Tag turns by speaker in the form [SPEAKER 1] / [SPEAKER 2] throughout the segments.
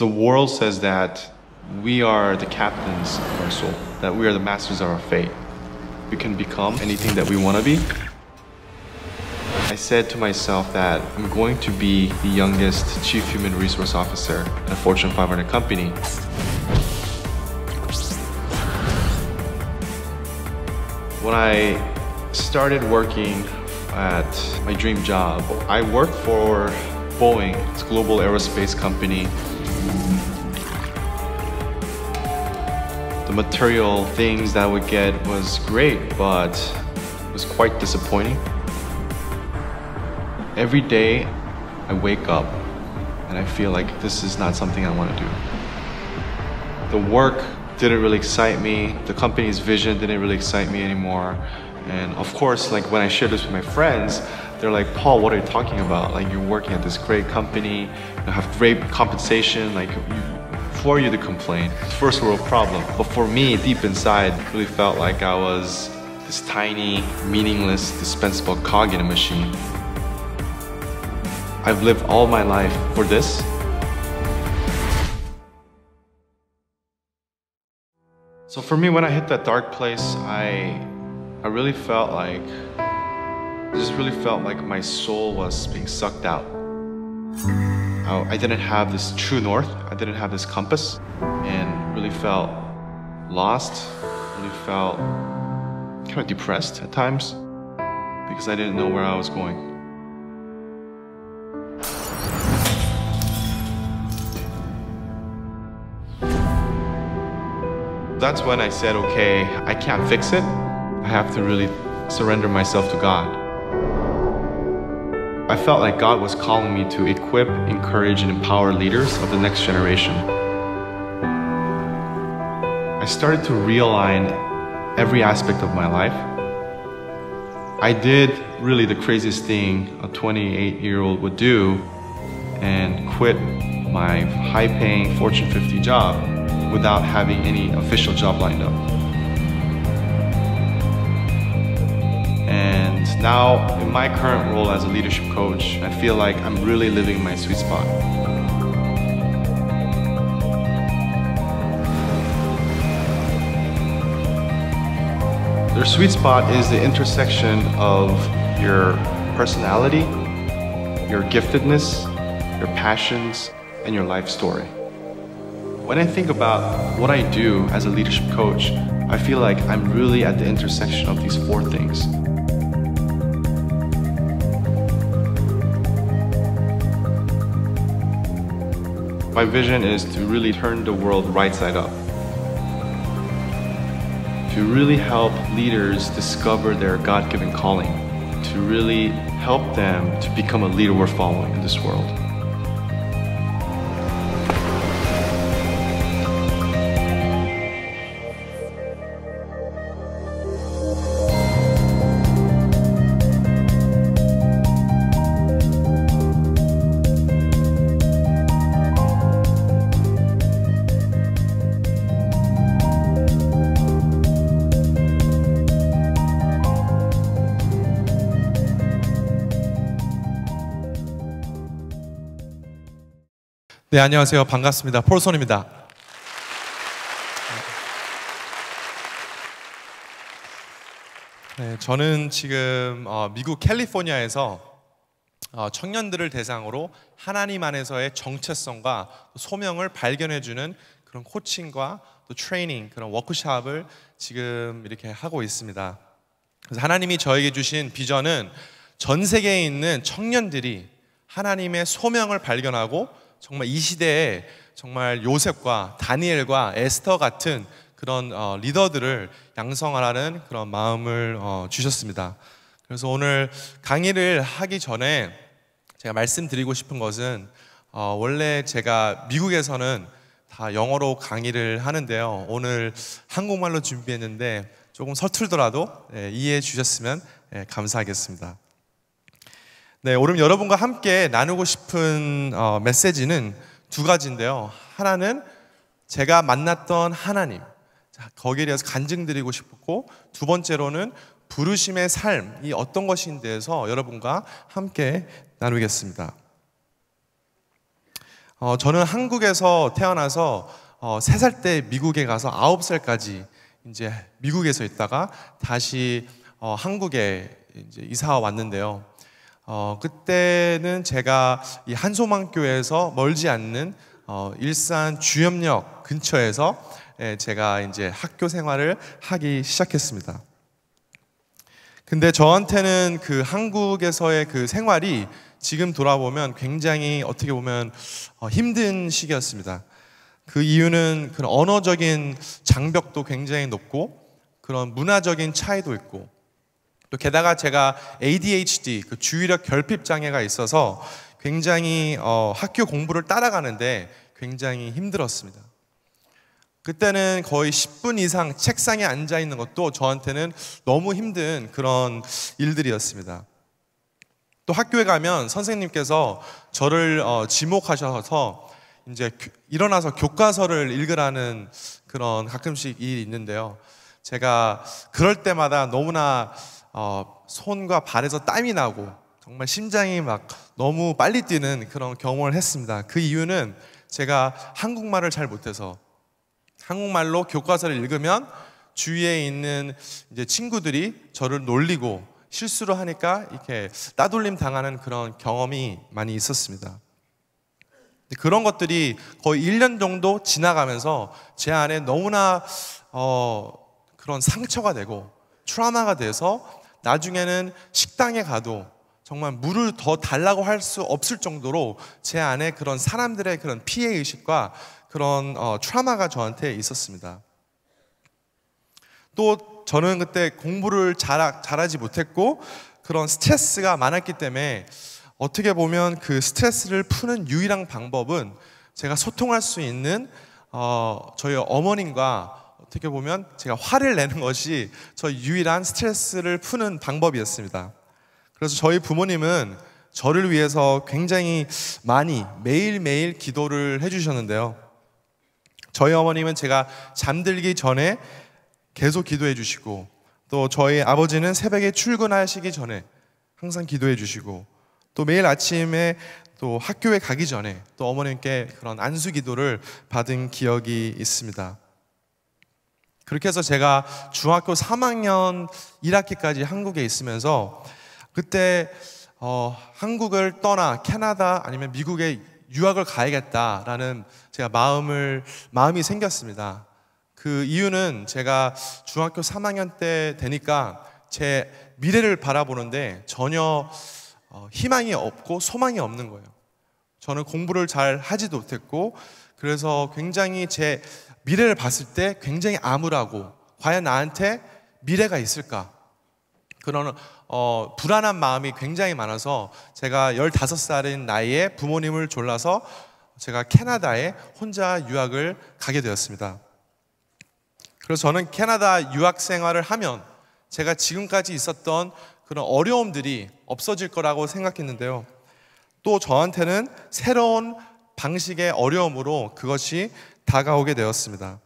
[SPEAKER 1] The world says that we are the captains of our soul, that we are the masters of our fate. We can become anything that we want to be. I said to myself that I'm going to be the youngest Chief Human Resource Officer at a Fortune 500 company. When I started working at my dream job, I worked for Boeing, it's a global aerospace company. The material things that I would get was great, but it was quite disappointing. Every day I wake up and I feel like this is not something I want to do. The work didn't really excite me. The company's vision didn't really excite me anymore. And of course, like when I share this with my friends, they're like, Paul, what are you talking about? Like, you're working at this great company, you have great compensation, like for you to complain. It's a first world problem. But for me, deep inside, it really felt like I was this tiny, meaningless, dispensable cog in a machine. I've lived all my life for this. So for me, when I hit that dark place, I really felt like, my soul was being sucked out. I didn't have this true north, I didn't have this compass, and really felt lost, really felt kind of depressed at times, because I didn't know where I was going. That's when I said, okay, I can't fix it. I have to really surrender myself to God. I felt like God was calling me to equip, encourage, and empower leaders of the next generation. I started to realign every aspect of my life. I did really the craziest thing a 28-year-old would do and quit my high-paying Fortune 50 job without having any official job lined up. And now, in my current role as a leadership coach, I feel like I'm really living my sweet spot. Their sweet spot is the intersection of your personality, your giftedness, your passions, and your life story. When I think about what I do as a leadership coach, I feel like I'm really at the intersection of these four things. My vision is to really turn the world right side up. To really help leaders discover their God-given calling. To really help them to become a leader worth following in this world.
[SPEAKER 2] 네, 안녕하세요. 반갑습니다. 폴손입니다. 네, 저는 지금 미국 캘리포니아에서 청년들을 대상으로 하나님 안에서의 정체성과 소명을 발견해주는 그런 코칭과 또 트레이닝, 그런 워크숍을 지금 이렇게 하고 있습니다. 그래서 하나님이 저에게 주신 비전은 전 세계에 있는 청년들이 하나님의 소명을 발견하고 정말 이 시대에 정말 요셉과 다니엘과 에스더 같은 그런 리더들을 양성하라는 그런 마음을 주셨습니다. 그래서 오늘 강의를 하기 전에 제가 말씀드리고 싶은 것은 원래 제가 미국에서는 다 영어로 강의를 하는데요. 오늘 한국말로 준비했는데 조금 서툴더라도 이해해 주셨으면 감사하겠습니다. 네, 오늘 여러분과 함께 나누고 싶은 메시지는 두 가지인데요. 하나는 제가 만났던 하나님, 거기에 대해서 간증드리고 싶고, 두 번째로는 부르심의 삶이 어떤 것인지에 대해서 여러분과 함께 나누겠습니다. 저는 한국에서 태어나서 3살 때 미국에 가서 9살까지 이제 미국에서 있다가 다시 한국에 이제 이사 왔는데요. 그때는 제가 이 한소망교회에서 멀지 않는 일산 주염역 근처에서 제가 이제 학교 생활을 하기 시작했습니다. 근데 저한테는 그 한국에서의 그 생활이 지금 돌아보면 굉장히 어떻게 보면 힘든 시기였습니다. 그 이유는 그런 언어적인 장벽도 굉장히 높고 그런 문화적인 차이도 있고 또 게다가 제가 ADHD, 그 주의력 결핍 장애가 있어서 굉장히 학교 공부를 따라가는데 굉장히 힘들었습니다. 그때는 거의 10분 이상 책상에 앉아 있는 것도 저한테는 너무 힘든 그런 일들이었습니다. 또 학교에 가면 선생님께서 저를 지목하셔서 이제 일어나서 교과서를 읽으라는 그런 가끔씩 일이 있는데요. 제가 그럴 때마다 너무나 손과 발에서 땀이 나고 정말 심장이 막 너무 빨리 뛰는 그런 경험을 했습니다. 그 이유는 제가 한국말을 잘 못해서 한국말로 교과서를 읽으면 주위에 있는 이제 친구들이 저를 놀리고 실수를 하니까 이렇게 따돌림 당하는 그런 경험이 많이 있었습니다. 그런 것들이 거의 1년 정도 지나가면서 제 안에 너무나 그런 상처가 되고 트라우마가 돼서 나중에는 식당에 가도 정말 물을 더 달라고 할 수 없을 정도로 제 안에 그런 사람들의 그런 피해의식과 그런 트라우마가 저한테 있었습니다. 또 저는 그때 공부를 잘하지 못했고 그런 스트레스가 많았기 때문에 어떻게 보면 그 스트레스를 푸는 유일한 방법은 제가 소통할 수 있는 저희 어머님과 어떻게 보면 제가 화를 내는 것이 저희 유일한 스트레스를 푸는 방법이었습니다. 그래서 저희 부모님은 저를 위해서 굉장히 많이 매일매일 기도를 해주셨는데요. 저희 어머님은 제가 잠들기 전에 계속 기도해 주시고 또 저희 아버지는 새벽에 출근하시기 전에 항상 기도해 주시고 또 매일 아침에 또 학교에 가기 전에 또 어머님께 그런 안수 기도를 받은 기억이 있습니다. 그렇게 해서 제가 중학교 3학년 1학기까지 한국에 있으면서 그때 한국을 떠나 캐나다 아니면 미국에 유학을 가야겠다라는 제가 마음이 생겼습니다. 그 이유는 제가 중학교 3학년 때 되니까 제 미래를 바라보는데 전혀 희망이 없고 소망이 없는 거예요. 저는 공부를 잘 하지도 못했고 그래서 굉장히 제 미래를 봤을 때 굉장히 암울하고 과연 나한테 미래가 있을까? 그런 불안한 마음이 굉장히 많아서 제가 15살인 나이에 부모님을 졸라서 제가 캐나다에 혼자 유학을 가게 되었습니다. 그래서 저는 캐나다 유학 생활을 하면 제가 지금까지 있었던 그런 어려움들이 없어질 거라고 생각했는데요. 또 저한테는 새로운 방식의 어려움으로 그것이 다가오게 되었습니다.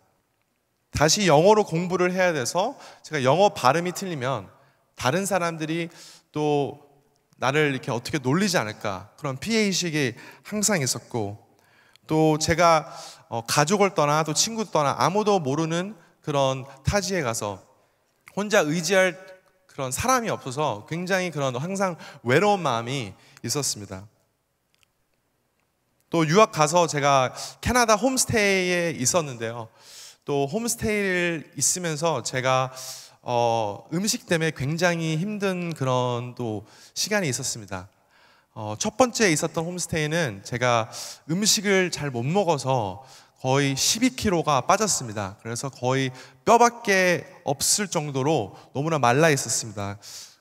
[SPEAKER 2] 다시 영어로 공부를 해야 돼서 제가 영어 발음이 틀리면 다른 사람들이 또 나를 이렇게 어떻게 놀리지 않을까 그런 피해의식이 항상 있었고 또 제가 가족을 떠나 또 친구를 떠나 아무도 모르는 그런 타지에 가서 혼자 의지할 그런 사람이 없어서 굉장히 그런 항상 외로운 마음이 있었습니다. 또 유학 가서 제가 캐나다 홈스테이에 있었는데요. 또 홈스테이를 있으면서 제가 음식 때문에 굉장히 힘든 그런 또 시간이 있었습니다. 첫 번째 있었던 홈스테이는 제가 음식을 잘 못 먹어서 거의 12kg가 빠졌습니다. 그래서 거의 뼈밖에 없을 정도로 너무나 말라 있었습니다.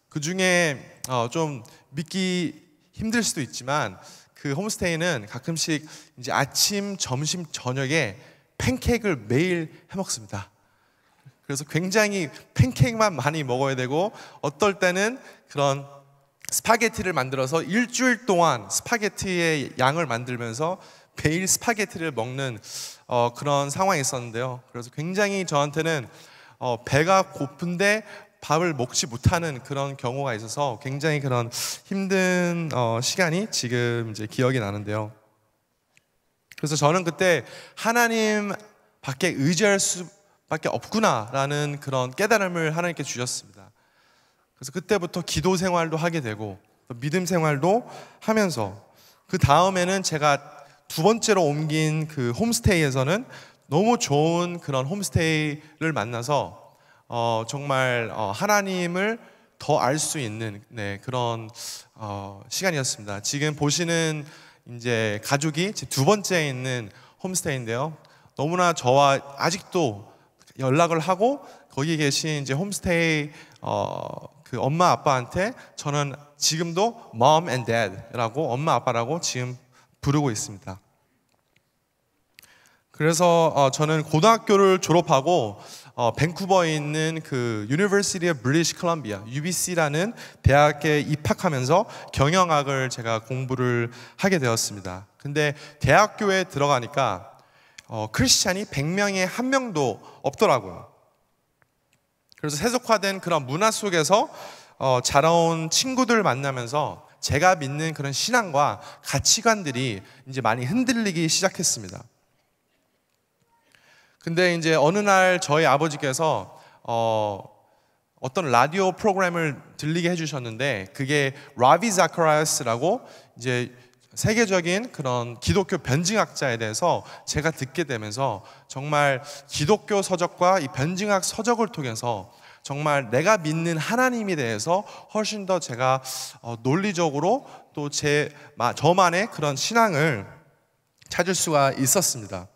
[SPEAKER 2] 그 중에 좀 믿기 힘들 수도 있지만 그 홈스테이는 가끔씩 이제 아침, 점심, 저녁에 팬케이크를 매일 해 먹습니다. 그래서 굉장히 팬케이크만 많이 먹어야 되고 어떨 때는 그런 스파게티를 만들어서 일주일 동안 스파게티의 양을 만들면서 매일 스파게티를 먹는 그런 상황이 있었는데요. 그래서 굉장히 저한테는 배가 고픈데 밥을 먹지 못하는 그런 경우가 있어서 굉장히 그런 힘든 시간이 지금 이제 기억이 나는데요. 그래서 저는 그때 하나님 밖에 의지할 수밖에 없구나라는 그런 깨달음을 하나님께 주셨습니다. 그래서 그때부터 기도 생활도 하게 되고 또 믿음 생활도 하면서 그 다음에는 제가 두 번째로 옮긴 그 홈스테이에서는 너무 좋은 그런 홈스테이를 만나서 정말 하나님을 더 알 수 있는 그런 시간이었습니다. 지금 보시는 이제 가족이 제 두 번째에 있는 홈스테이인데요. 너무나 저와 아직도 연락을 하고 거기 계신 이제 홈스테이 그 엄마 아빠한테 저는 지금도 mom and dad라고 엄마 아빠라고 지금 부르고 있습니다. 그래서 저는 고등학교를 졸업하고 밴쿠버에 있는 그 University of British Columbia (UBC라는) 대학에 입학하면서 경영학을 제가 공부를 하게 되었습니다. 근데 대학교에 들어가니까 크리스찬이 100명에 1명도 없더라고요. 그래서 세속화된 그런 문화 속에서 자라온 친구들 만나면서 제가 믿는 그런 신앙과 가치관들이 이제 많이 흔들리기 시작했습니다. 근데 이제 어느 날 저희 아버지께서 어떤 라디오 프로그램을 들리게 해주셨는데 그게 라비 자카리아스라고 이제 세계적인 그런 기독교 변증학자에 대해서 제가 듣게 되면서 정말 기독교 서적과 이 변증학 서적을 통해서 정말 내가 믿는 하나님에 대해서 훨씬 더 제가 논리적으로 또 저만의 그런 신앙을 찾을 수가 있었습니다.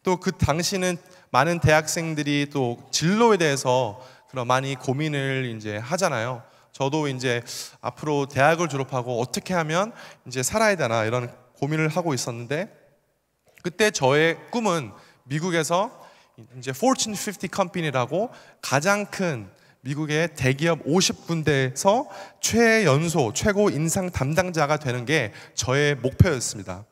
[SPEAKER 2] 또 그 당시는 많은 대학생들이 또 진로에 대해서 그런 많이 고민을 이제 하잖아요. 저도 이제 앞으로 대학을 졸업하고 어떻게 하면 이제 살아야 되나 이런 고민을 하고 있었는데 그때 저의 꿈은 미국에서 이제 Fortune 50 컴퍼니라고 가장 큰 미국의 대기업 50군데에서 최고 인상 담당자가 되는 게 저의 목표였습니다.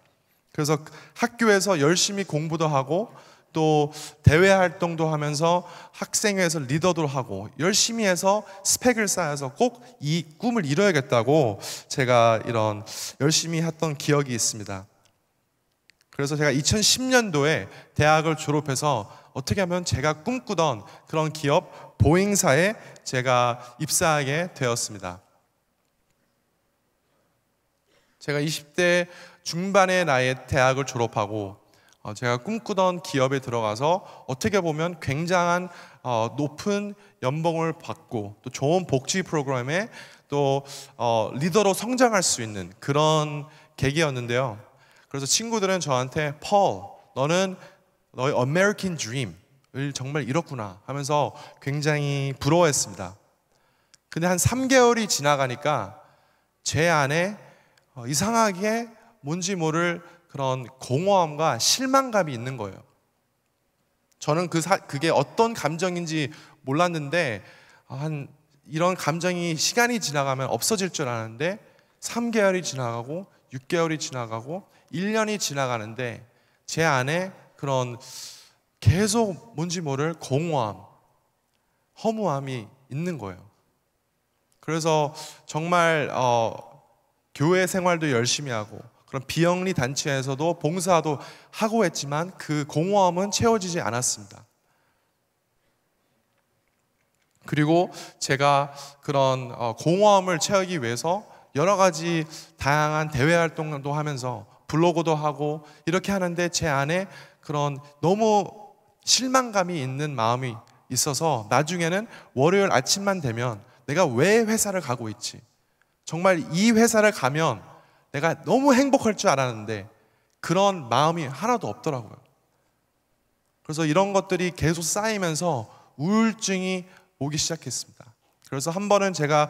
[SPEAKER 2] 그래서 학교에서 열심히 공부도 하고 또 대외 활동도 하면서 학생회에서 리더도 하고 열심히 해서 스펙을 쌓아서 꼭 이 꿈을 이뤄야겠다고 제가 이런 열심히 했던 기억이 있습니다. 그래서 제가 2010년도에 대학을 졸업해서 어떻게 하면 제가 꿈꾸던 그런 기업 보잉사에 제가 입사하게 되었습니다. 제가 20대 중반의 나이에 대학을 졸업하고 제가 꿈꾸던 기업에 들어가서 어떻게 보면 굉장한 높은 연봉을 받고 또 좋은 복지 프로그램에 또 리더로 성장할 수 있는 그런 계기였는데요. 그래서 친구들은 저한테 펄, 너는 너의 American Dream을 정말 이뤘구나 하면서 굉장히 부러워했습니다. 근데 한 3개월이 지나가니까 제 안에 이상하게 뭔지 모를 그런 공허함과 실망감이 있는 거예요. 저는 그게 어떤 감정인지 몰랐는데 이런 감정이 시간이 지나가면 없어질 줄 알았는데 3개월이 지나가고 6개월이 지나가고 1년이 지나가는데 제 안에 그런 계속 뭔지 모를 공허함, 허무함이 있는 거예요. 그래서 정말 교회 생활도 열심히 하고 그런 비영리 단체에서도 봉사도 하고 했지만 그 공허함은 채워지지 않았습니다. 그리고 제가 그런 공허함을 채우기 위해서 여러 가지 다양한 대외 활동도 하면서 블로그도 하고 이렇게 하는데 제 안에 그런 너무 실망감이 있는 마음이 있어서 나중에는 월요일 아침만 되면 내가 왜 회사를 가고 있지? 정말 이 회사를 가면 내가 너무 행복할 줄 알았는데 그런 마음이 하나도 없더라고요. 그래서 이런 것들이 계속 쌓이면서 우울증이 오기 시작했습니다. 그래서 한 번은 제가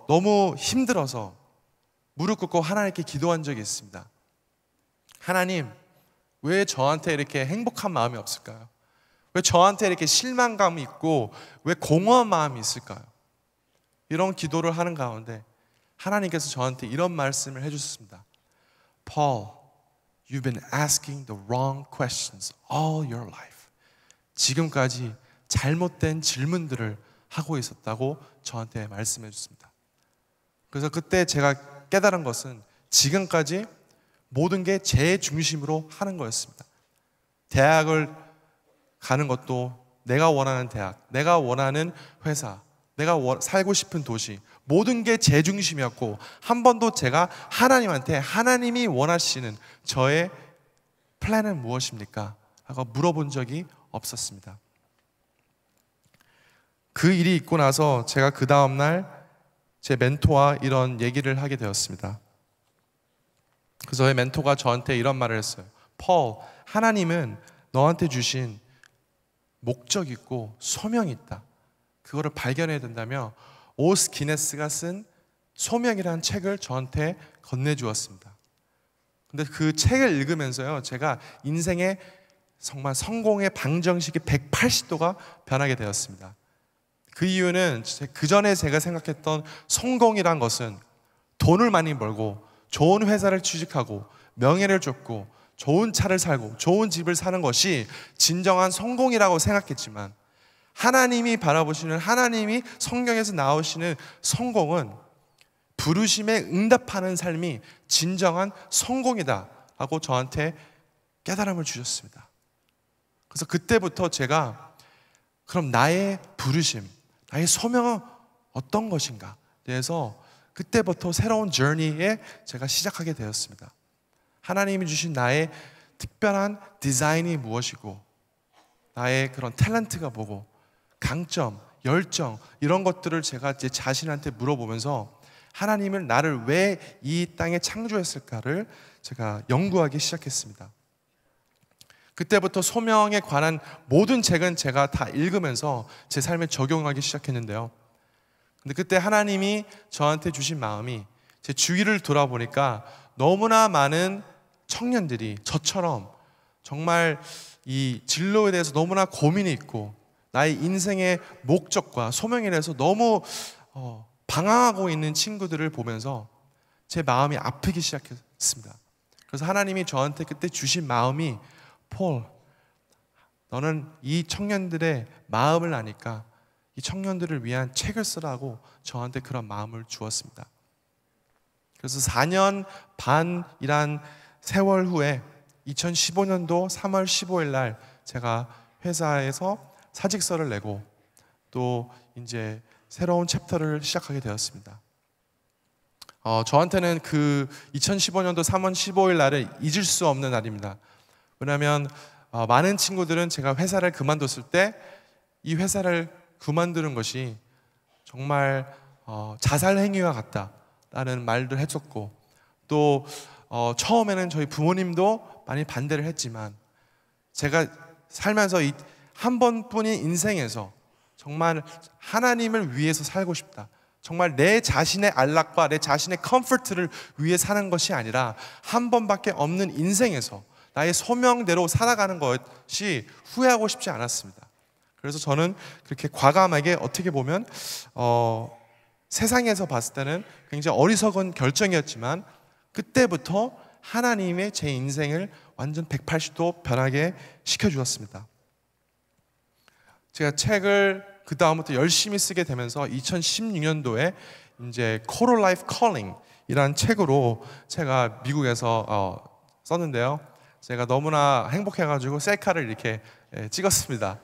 [SPEAKER 2] 너무 힘들어서 무릎 꿇고 하나님께 기도한 적이 있습니다. 하나님, 왜 저한테 이렇게 행복한 마음이 없을까요? 왜 저한테 이렇게 실망감이 있고 왜 공허한 마음이 있을까요? 이런 기도를 하는 가운데 하나님께서 저한테 이런 말씀을 해주셨습니다. Paul, you've been asking the wrong questions all your life. 지금까지 잘못된 질문들을 하고 있었다고 저한테 말씀해 주셨습니다. 그래서 그때 제가 깨달은 것은 지금까지 모든 게 제 중심으로 하는 거였습니다. 대학을 가는 것도 내가 원하는 대학, 내가 원하는 회사, 내가 살고 싶은 도시, 모든 게 제 중심이었고 한 번도 제가 하나님한테 하나님이 원하시는 저의 플랜은 무엇입니까? 하고 물어본 적이 없었습니다. 그 일이 있고 나서 제가 그 다음날 제 멘토와 이런 얘기를 하게 되었습니다. 그래서 저의 멘토가 저한테 이런 말을 했어요. 폴, 하나님은 너한테 주신 목적 있고 소명이 있다. 그거를 발견해야 된다며 오스 기네스가 쓴 소명이라는 책을 저한테 건네주었습니다. 근데 그 책을 읽으면서요, 제가 인생의 정말 성공의 방정식이 180도가 변하게 되었습니다. 그 이유는 그 전에 제가 생각했던 성공이란 것은 돈을 많이 벌고 좋은 회사를 취직하고 명예를 쫓고 좋은 차를 살고 좋은 집을 사는 것이 진정한 성공이라고 생각했지만 하나님이 바라보시는, 하나님이 성경에서 나오시는 성공은 부르심에 응답하는 삶이 진정한 성공이다 라고 저한테 깨달음을 주셨습니다. 그래서 그때부터 제가 그럼 나의 부르심, 나의 소명은 어떤 것인가 그래서 그때부터 새로운 저니에 제가 시작하게 되었습니다. 하나님이 주신 나의 특별한 디자인이 무엇이고 나의 그런 탤런트가 뭐고 강점, 열정 이런 것들을 제가 제 자신한테 물어보면서 하나님은 나를 왜 이 땅에 창조했을까를 제가 연구하기 시작했습니다. 그때부터 소명에 관한 모든 책은 제가 다 읽으면서 제 삶에 적용하기 시작했는데요. 근데 그때 하나님이 저한테 주신 마음이 제 주위를 돌아보니까 너무나 많은 청년들이 저처럼 정말 이 진로에 대해서 너무나 고민이 있고 나의 인생의 목적과 소명에 대해서 너무 방황하고 있는 친구들을 보면서 제 마음이 아프기 시작했습니다. 그래서 하나님이 저한테 그때 주신 마음이 폴, 너는 이 청년들의 마음을 아니까 이 청년들을 위한 책을 쓰라고 저한테 그런 마음을 주었습니다. 그래서 4년 반이란 세월 후에 2015년도 3월 15일 날 제가 회사에서 사직서를 내고 또 이제 새로운 챕터를 시작하게 되었습니다. 저한테는 그 2015년도 3월 15일 날은 잊을 수 없는 날입니다. 왜냐하면 많은 친구들은 제가 회사를 그만뒀을 때 이 회사를 그만두는 것이 정말 자살 행위와 같다라는 말도 했었고 또 처음에는 저희 부모님도 많이 반대를 했지만 제가 살면서 이 한 번뿐인 인생에서 정말 하나님을 위해서 살고 싶다. 정말 내 자신의 안락과 내 자신의 컴포트를 위해 사는 것이 아니라 한 번밖에 없는 인생에서 나의 소명대로 살아가는 것이 후회하고 싶지 않았습니다. 그래서 저는 그렇게 과감하게 어떻게 보면 세상에서 봤을 때는 굉장히 어리석은 결정이었지만 그때부터 하나님의 제 인생을 완전 180도 변하게 시켜주었습니다. 제가 책을 그 다음부터 열심히 쓰게 되면서 2016년도에 이제 Quarter Life Calling 이라는 책으로 제가 미국에서 썼는데요. 제가 너무나 행복해가지고 셀카를 이렇게 찍었습니다.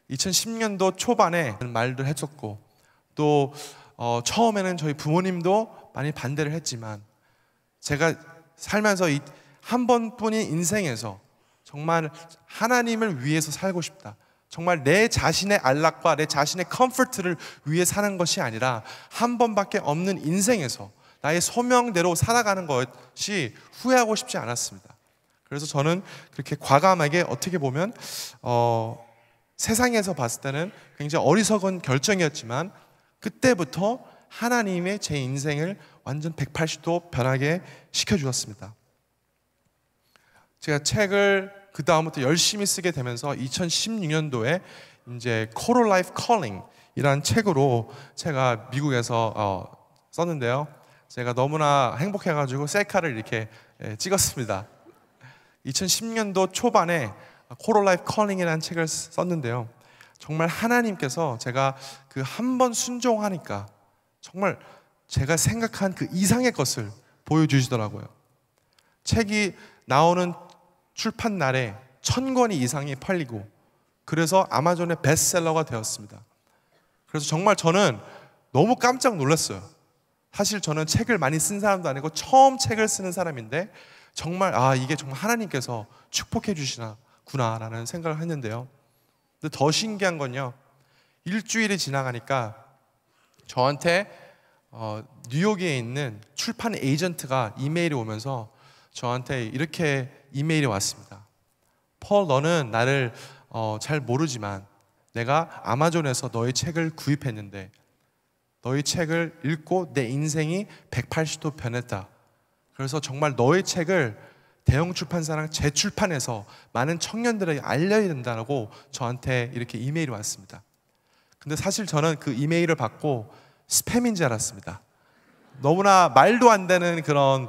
[SPEAKER 2] 2010년도 초반에 말도 했었고 또 처음에는 저희 부모님도 많이 반대를 했지만 제가 살면서 이 한 번뿐인 인생에서 정말 하나님을 위해서 살고 싶다. 정말 내 자신의 안락과 내 자신의 컴포트를 위해 사는 것이 아니라 한 번밖에 없는 인생에서 나의 소명대로 살아가는 것이 후회하고 싶지 않았습니다. 그래서 저는 그렇게 과감하게 어떻게 보면 세상에서 봤을 때는 굉장히 어리석은 결정이었지만 그때부터 하나님의 제 인생을 완전 180도 변하게 시켜주었습니다. 제가 책을 그 다음부터 열심히 쓰게 되면서 2016년도에 이제 Quarter Life Calling 이라는 책으로 제가 미국에서 썼는데요. 제가 너무나 행복해가지고 셀카를 이렇게 찍었습니다. 2010년도 초반에 Quarter Life Calling 이라는 책을 썼는데요. 정말 하나님께서 제가 그 한 번 순종하니까 정말 제가 생각한 그 이상의 것을 보여주시더라고요. 책이 나오는 출판 날에 1000권이 이상이 팔리고 그래서 아마존의 베스트셀러가 되었습니다. 그래서 정말 저는 너무 깜짝 놀랐어요. 사실 저는 책을 많이 쓴 사람도 아니고 처음 책을 쓰는 사람인데 정말 이게 정말 하나님께서 축복해 주시나구나라는 생각을 했는데요. 근데 더 신기한 건요, 일주일이 지나가니까 저한테 뉴욕에 있는 출판 에이전트가 이메일이 오면서 저한테 이렇게 이메일이 왔습니다. 폴, 너는 나를 잘 모르지만 내가 아마존에서 너의 책을 구입했는데 너의 책을 읽고 내 인생이 180도 변했다. 그래서 정말 너의 책을 대형 출판사랑 재출판해서 많은 청년들에게 알려야 된다고 저한테 이렇게 이메일이 왔습니다. 근데 사실 저는 그 이메일을 받고 스팸인 줄 알았습니다. 너무나 말도 안 되는 그런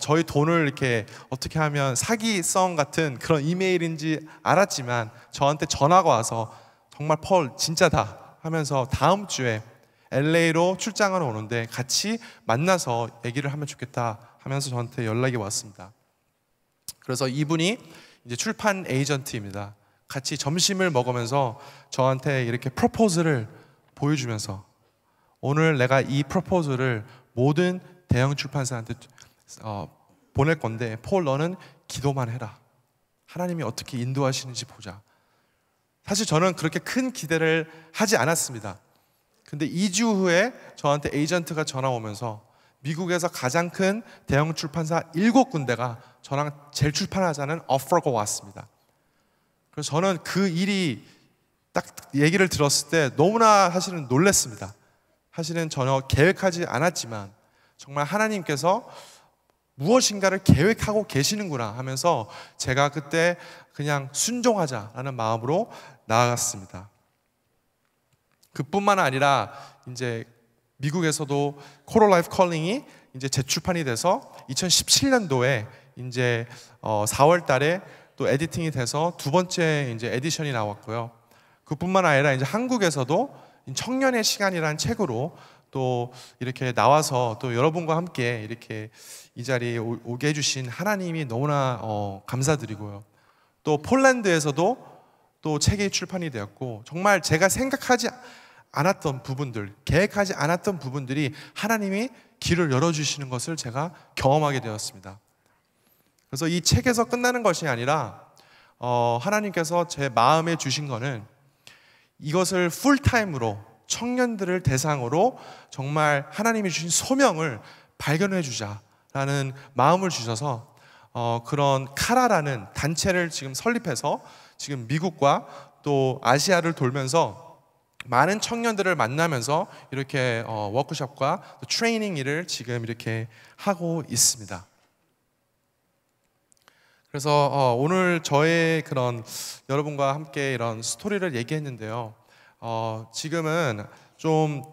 [SPEAKER 2] 저희 돈을 이렇게 어떻게 하면 사기성 같은 그런 이메일인지 알았지만 저한테 전화가 와서 정말 펄 진짜다 하면서 다음 주에 LA로 출장을 오는데 같이 만나서 얘기를 하면 좋겠다 하면서 저한테 연락이 왔습니다. 그래서 이분이 이제 출판 에이전트입니다. 같이 점심을 먹으면서 저한테 이렇게 프로포즈를 보여주면서 오늘 내가 이 프로포즈를 모든 대형 출판사한테 보낼 건데 폴 너는 기도만 해라. 하나님이 어떻게 인도하시는지 보자. 사실 저는 그렇게 큰 기대를 하지 않았습니다. 근데 2주 후에 저한테 에이전트가 전화 오면서 미국에서 가장 큰 대형 출판사 7군데가 저랑 재출판하자는 오퍼가 왔습니다. 그래서 저는 그 일이 딱 얘기를 들었을 때 너무나 사실은 놀랐습니다. 사실은 전혀 계획하지 않았지만 정말 하나님께서 무엇인가를 계획하고 계시는구나 하면서 제가 그때 그냥 순종하자라는 마음으로 나아갔습니다. 그뿐만 아니라 이제 미국에서도 코럴 라이프 컬링이 이제 재출판이 돼서 2017년도에 이제 4월 달에 또 에디팅이 돼서 두 번째 이제 에디션이 나왔고요. 그뿐만 아니라 이제 한국에서도 청년의 시간이라는 책으로 또 이렇게 나와서 또 여러분과 함께 이렇게 이 자리에 오게 해주신 하나님이 너무나 감사드리고요. 또 폴란드에서도 또 책이 출판이 되었고 정말 제가 생각하지 않았던 부분들, 계획하지 않았던 부분들이 하나님이 길을 열어주시는 것을 제가 경험하게 되었습니다. 그래서 이 책에서 끝나는 것이 아니라 하나님께서 제 마음에 주신 거는 이것을 풀타임으로 청년들을 대상으로 정말 하나님이 주신 소명을 발견해 주자라는 마음을 주셔서 그런 카라라는 단체를 지금 설립해서 지금 미국과 또 아시아를 돌면서 많은 청년들을 만나면서 이렇게 워크숍과 트레이닝 일을 지금 이렇게 하고 있습니다. 그래서 오늘 저의 그런 여러분과 함께 이런 스토리를 얘기했는데요. 지금은 좀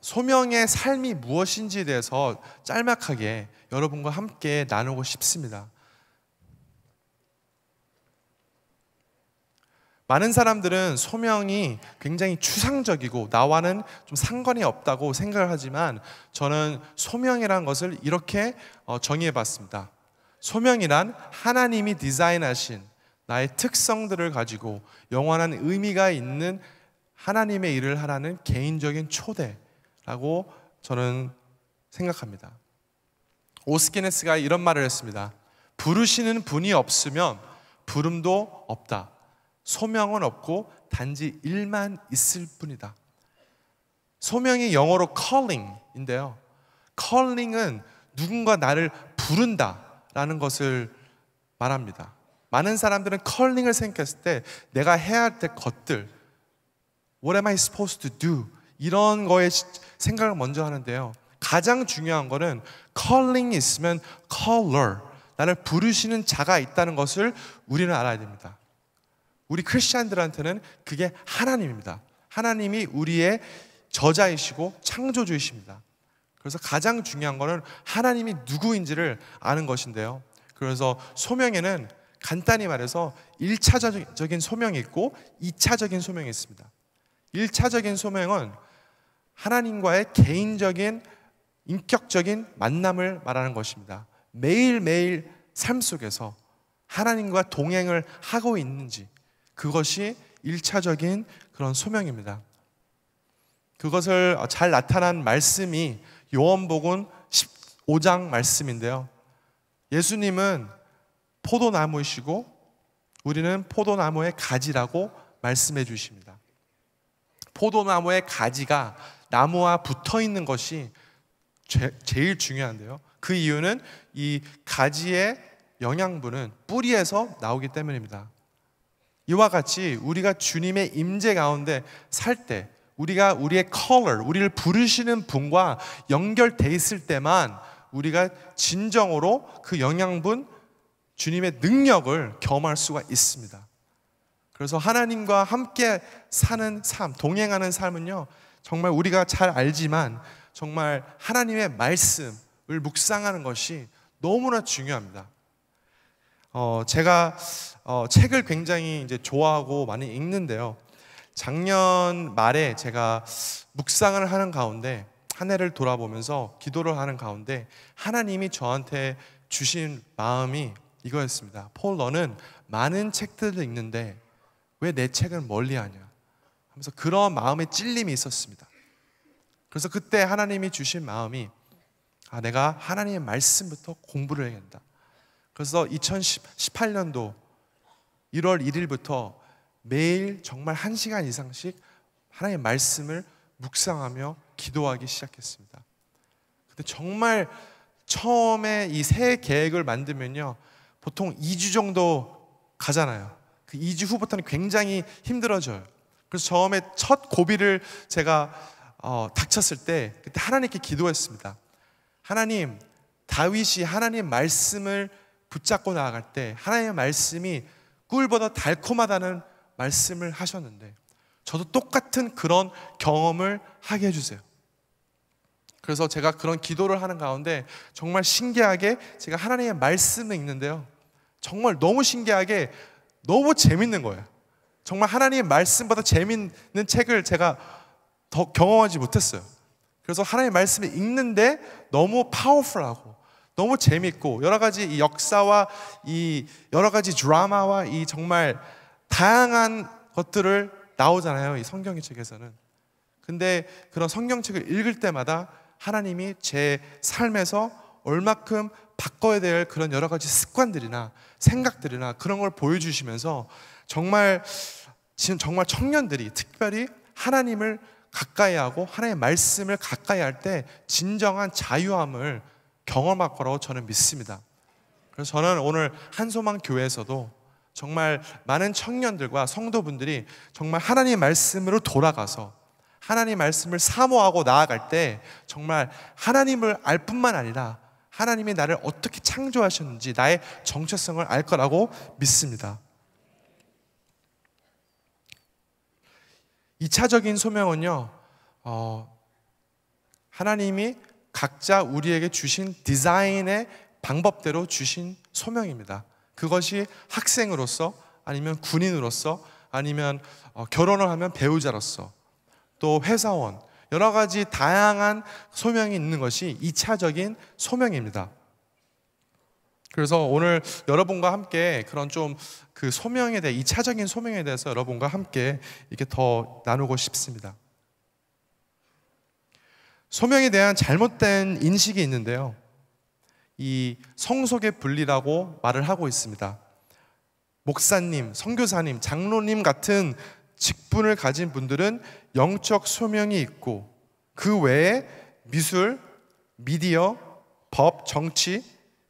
[SPEAKER 2] 소명의 삶이 무엇인지에 대해서 짤막하게 여러분과 함께 나누고 싶습니다. 많은 사람들은 소명이 굉장히 추상적이고 나와는 좀 상관이 없다고 생각을 하지만 저는 소명이라는 것을 이렇게 정의해 봤습니다. 소명이란 하나님이 디자인하신 나의 특성들을 가지고 영원한 의미가 있는 하나님의 일을 하라는 개인적인 초대라고 저는 생각합니다. 오스키네스가 이런 말을 했습니다. 부르시는 분이 없으면 부름도 없다. 소명은 없고 단지 일만 있을 뿐이다. 소명이 영어로 calling인데요. calling은 누군가 나를 부른다라는 것을 말합니다. 많은 사람들은 calling을 생각했을 때 내가 해야 될 것들, what am I supposed to do? 이런 거에 생각을 먼저 하는데요. 가장 중요한 거는 calling이 있으면 caller, 나를 부르시는 자가 있다는 것을 우리는 알아야 됩니다. 우리 크리스찬들한테는 그게 하나님입니다. 하나님이 우리의 저자이시고 창조주이십니다. 그래서 가장 중요한 거는 하나님이 누구인지를 아는 것인데요. 그래서 소명에는 간단히 말해서 1차적인 소명이 있고 2차적인 소명이 있습니다. 1차적인 소명은 하나님과의 개인적인 인격적인 만남을 말하는 것입니다. 매일매일 삶 속에서 하나님과 동행을 하고 있는지, 그것이 1차적인 그런 소명입니다. 그것을 잘 나타난 말씀이 요한복음 15장 말씀인데요. 예수님은 포도나무이시고 우리는 포도나무의 가지라고 말씀해 주십니다. 포도나무의 가지가 나무와 붙어 있는 것이 제일 중요한데요. 그 이유는 이 가지의 영양분은 뿌리에서 나오기 때문입니다. 이와 같이 우리가 주님의 임재 가운데 살 때, 우리가 우리의 컬러, 우리를 부르시는 분과 연결돼 있을 때만 우리가 진정으로 그 영양분, 주님의 능력을 경험할 수가 있습니다. 그래서 하나님과 함께 사는 삶, 동행하는 삶은요, 정말 우리가 잘 알지만 정말 하나님의 말씀을 묵상하는 것이 너무나 중요합니다. 제가 책을 굉장히 이제 좋아하고 많이 읽는데요. 작년 말에 제가 묵상을 하는 가운데, 한 해를 돌아보면서 기도를 하는 가운데 하나님이 저한테 주신 마음이 이거였습니다. 폴, 너는 많은 책들을 읽는데 왜 내 책을 멀리하냐 하면서 그런 마음의 찔림이 있었습니다. 그래서 그때 하나님이 주신 마음이, 내가 하나님의 말씀부터 공부를 해야 된다. 그래서 2018년도 1월 1일부터 매일 정말 1시간 이상씩 하나님의 말씀을 묵상하며 기도하기 시작했습니다. 근데 정말 처음에 이 새 계획을 만들면요, 보통 2주 정도 가잖아요. 그 2주 후부터는 굉장히 힘들어져요. 그래서 처음에 첫 고비를 제가 닥쳤을 때 그때 하나님께 기도했습니다. 하나님, 다윗이 하나님 말씀을 붙잡고 나아갈 때 하나님의 말씀이 꿀보다 달콤하다는 말씀을 하셨는데 저도 똑같은 그런 경험을 하게 해주세요. 그래서 제가 그런 기도를 하는 가운데 정말 신기하게 제가 하나님의 말씀을 읽는데요, 정말 너무 신기하게 너무 재밌는 거예요. 정말 하나님의 말씀보다 재밌는 책을 제가 더 경험하지 못했어요. 그래서 하나님의 말씀을 읽는데 너무 파워풀하고 너무 재밌고, 여러 가지 이 역사와 이 여러 가지 드라마와 이 정말 다양한 것들을 나오잖아요, 이 성경의 책에서는. 근데 그런 성경책을 읽을 때마다 하나님이 제 삶에서 얼마큼 바꿔야 될 그런 여러 가지 습관들이나 생각들이나 그런 걸 보여주시면서 정말 지금 정말 청년들이 특별히 하나님을 가까이 하고 하나님의 말씀을 가까이 할 때 진정한 자유함을 경험할 거라고 저는 믿습니다. 그래서 저는 오늘 한소망 교회에서도 정말 많은 청년들과 성도분들이 정말 하나님의 말씀으로 돌아가서 하나님의 말씀을 사모하고 나아갈 때 정말 하나님을 알 뿐만 아니라 하나님이 나를 어떻게 창조하셨는지 나의 정체성을 알 거라고 믿습니다. 2차적인 소명은요, 하나님이 각자 우리에게 주신 디자인의 방법대로 주신 소명입니다. 그것이 학생으로서, 아니면 군인으로서, 아니면 결혼을 하면 배우자로서, 또 회사원, 여러 가지 다양한 소명이 있는 것이 2차적인 소명입니다. 그래서 오늘 여러분과 함께 그런 좀 그 소명에 대해, 2차적인 소명에 대해서 여러분과 함께 이렇게 더 나누고 싶습니다. 소명에 대한 잘못된 인식이 있는데요, 이 성속의 분리라고 말을 하고 있습니다. 목사님, 선교사님, 장로님 같은 직분을 가진 분들은 영적 소명이 있고 그 외에 미술, 미디어, 법, 정치,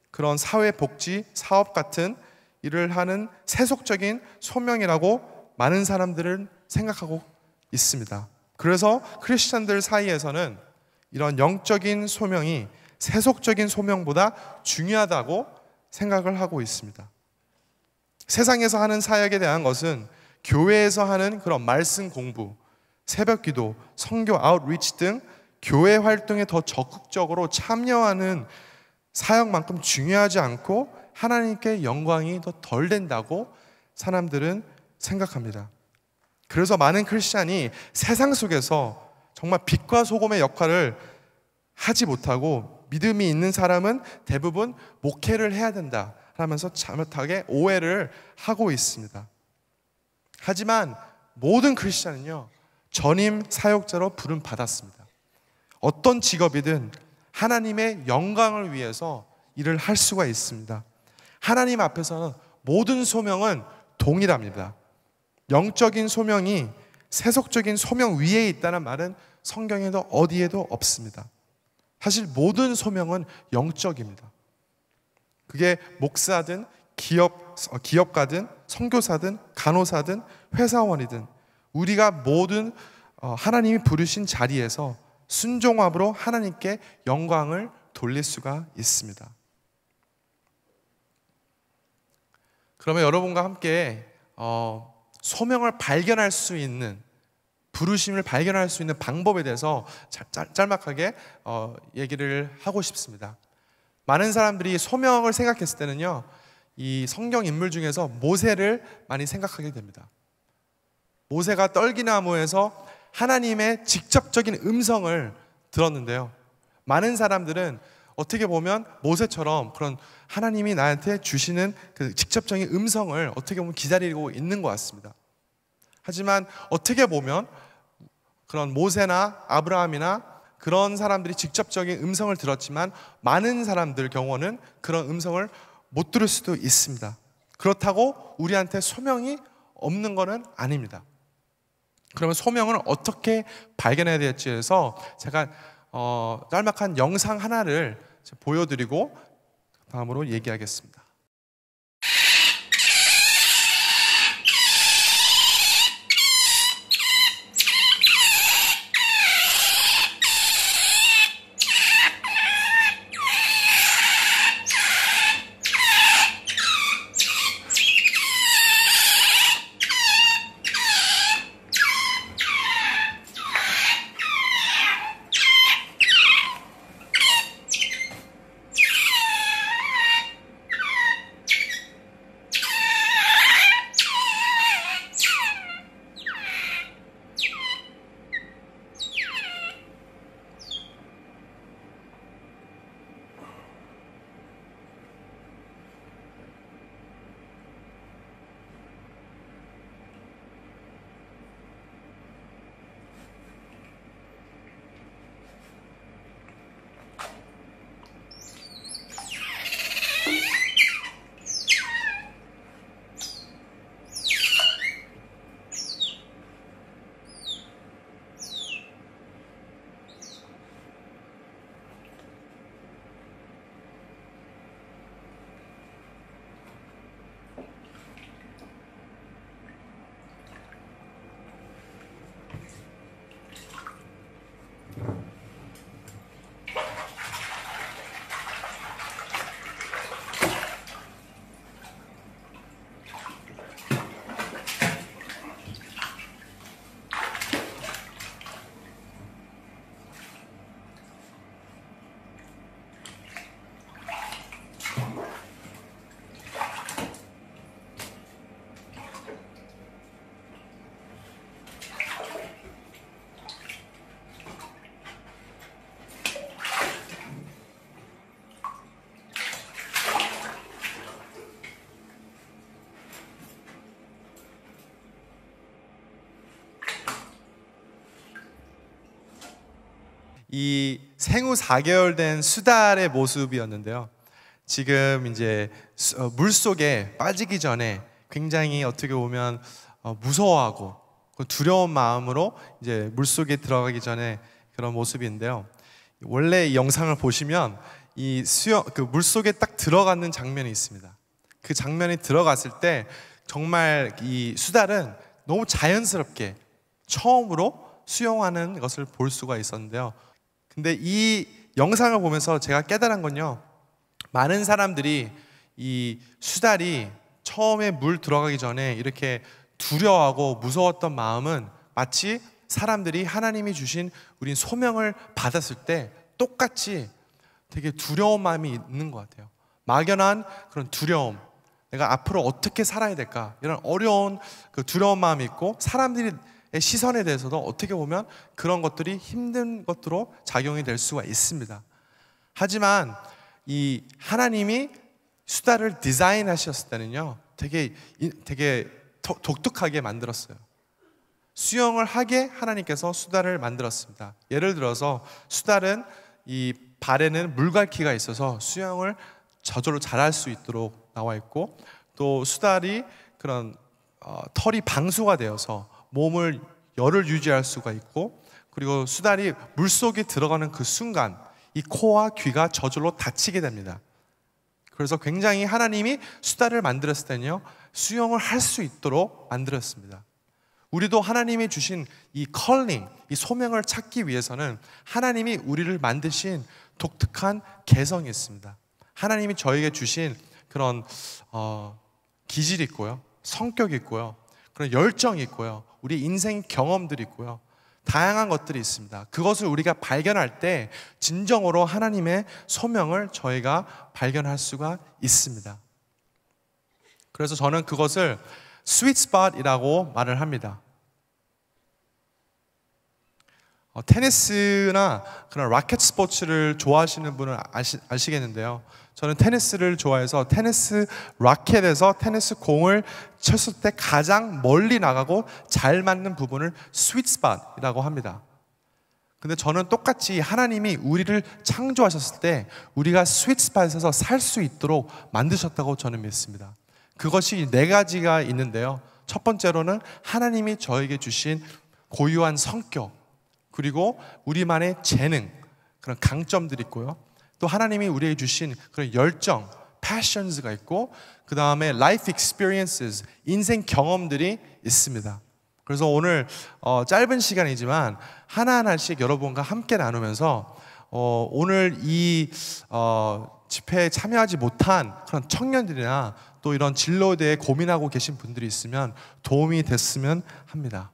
[SPEAKER 2] 그런 사회복지, 사업 같은 일을 하는 세속적인 소명이라고 많은 사람들은 생각하고 있습니다. 그래서 크리스찬들 사이에서는 이런 영적인 소명이 세속적인 소명보다 중요하다고 생각을 하고 있습니다. 세상에서 하는 사역에 대한 것은 교회에서 하는 그런 말씀 공부, 새벽 기도, 선교 아웃리치 등 교회 활동에 더 적극적으로 참여하는 사역만큼 중요하지 않고 하나님께 영광이 더 덜 된다고 사람들은 생각합니다. 그래서 많은 크리스찬이 세상 속에서 정말 빛과 소금의 역할을 하지 못하고 믿음이 있는 사람은 대부분 목회를 해야 된다 하면서 잘못하게 오해를 하고 있습니다. 하지만 모든 크리스찬은요, 전임 사역자로 부름 받았습니다. 어떤 직업이든 하나님의 영광을 위해서 일을 할 수가 있습니다. 하나님 앞에서는 모든 소명은 동일합니다. 영적인 소명이 세속적인 소명 위에 있다는 말은 성경에도 어디에도 없습니다. 사실 모든 소명은 영적입니다. 그게 목사든 기업가든 선교사든 간호사든 회사원이든 우리가 모든 하나님이 부르신 자리에서 순종함으로 하나님께 영광을 돌릴 수가 있습니다. 그러면 여러분과 함께 소명을 발견할 수 있는, 부르심을 발견할 수 있는 방법에 대해서 짤막하게 얘기를 하고 싶습니다. 많은 사람들이 소명을 생각했을 때는요, 이 성경 인물 중에서 모세를 많이 생각하게 됩니다. 모세가 떨기나무에서 하나님의 직접적인 음성을 들었는데요, 많은 사람들은 어떻게 보면 모세처럼 그런 하나님이 나한테 주시는 그 직접적인 음성을 어떻게 보면 기다리고 있는 것 같습니다. 하지만 어떻게 보면 그런 모세나 아브라함이나 그런 사람들이 직접적인 음성을 들었지만 많은 사람들 경우는 그런 음성을 못 들을 수도 있습니다. 그렇다고 우리한테 소명이 없는 것은 아닙니다. 그러면 소명을 어떻게 발견해야 될지 해서 제가 짤막한 영상 하나를 보여드리고 다음으로 얘기하겠습니다. 이 생후 4개월 된 수달의 모습이었는데요, 지금 이제 물속에 빠지기 전에 굉장히 어떻게 보면 무서워하고 두려운 마음으로 이제 물속에 들어가기 전에 그런 모습인데요, 원래 이 영상을 보시면 이 그 물속에 딱 들어가는 장면이 있습니다. 그 장면이 들어갔을 때 정말 이 수달은 너무 자연스럽게 처음으로 수영하는 것을 볼 수가 있었는데요, 근데 이 영상을 보면서 제가 깨달은 건요, 많은 사람들이 이 수달이 처음에 물 들어가기 전에 이렇게 두려워하고 무서웠던 마음은 마치 사람들이 하나님이 주신 우린 소명을 받았을 때 똑같이 되게 두려운 마음이 있는 것 같아요. 막연한 그런 두려움, 내가 앞으로 어떻게 살아야 될까, 이런 어려운 그 두려운 마음이 있고, 사람들이 시선에 대해서도 어떻게 보면 그런 것들이 힘든 것으로 작용이 될 수가 있습니다. 하지만 이 하나님이 수다를 디자인하셨을 때는요, 되게 독특하게 만들었어요. 수영을 하게 하나님께서 수달을 만들었습니다. 예를 들어서 수달은 이 발에는 물갈퀴가 있어서 수영을 저절로 잘할 수 있도록 나와 있고, 또 수달이 그런 털이 방수가 되어서 몸을 열을 유지할 수가 있고, 그리고 수달이 물속에 들어가는 그 순간 이 코와 귀가 저절로 닫히게 됩니다. 그래서 굉장히 하나님이 수달을 만들었을 때는요, 수영을 할 수 있도록 만들었습니다. 우리도 하나님이 주신 이 컬링, 이 소명을 찾기 위해서는 하나님이 우리를 만드신 독특한 개성이 있습니다. 하나님이 저에게 주신 그런 기질이 있고요, 성격이 있고요, 그런 열정이 있고요, 우리 인생 경험들이 있고요, 다양한 것들이 있습니다. 그것을 우리가 발견할 때 진정으로 하나님의 소명을 저희가 발견할 수가 있습니다. 그래서 저는 그것을 스윗 스팟이라고 말을 합니다. 테니스나 그런 라켓 스포츠를 좋아하시는 분은 아시겠는데요. 저는 테니스를 좋아해서 테니스 라켓에서 테니스 공을 쳤을 때 가장 멀리 나가고 잘 맞는 부분을 스윗 스팟이라고 합니다. 근데 저는 똑같이 하나님이 우리를 창조하셨을 때 우리가 스윗 스팟에서 살 수 있도록 만드셨다고 저는 믿습니다. 그것이 4가지가 있는데요. 첫 번째로는 하나님이 저에게 주신 고유한 성격, 그리고 우리만의 재능, 그런 강점들이 있고요. 또 하나님이 우리에게 주신 그런 열정, passions가 있고, 그 다음에 life experiences, 인생 경험들이 있습니다. 그래서 오늘 짧은 시간이지만 하나하나씩 여러분과 함께 나누면서 오늘 이 집회에 참여하지 못한 그런 청년들이나 또 이런 진로에 대해 고민하고 계신 분들이 있으면 도움이 됐으면 합니다.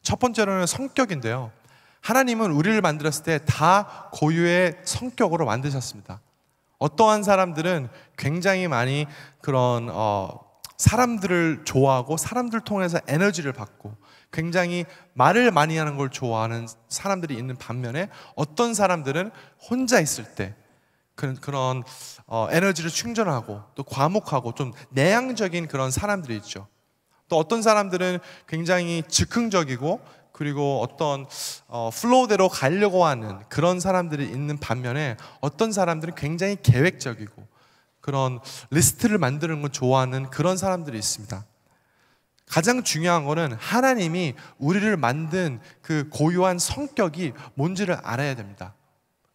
[SPEAKER 2] 첫 번째로는 성격인데요. 하나님은 우리를 만들었을 때 다 고유의 성격으로 만드셨습니다. 어떠한 사람들은 굉장히 많이 그런 사람들을 좋아하고 사람들 통해서 에너지를 받고 굉장히 말을 많이 하는 걸 좋아하는 사람들이 있는 반면에, 어떤 사람들은 혼자 있을 때 그런 에너지를 충전하고 또 과묵하고 좀 내향적인 그런 사람들이 있죠. 또 어떤 사람들은 굉장히 즉흥적이고, 그리고 어떤 플로우대로 가려고 하는 그런 사람들이 있는 반면에, 어떤 사람들은 굉장히 계획적이고 그런 리스트를 만드는 걸 좋아하는 그런 사람들이 있습니다. 가장 중요한 거는 하나님이 우리를 만든 그 고유한 성격이 뭔지를 알아야 됩니다.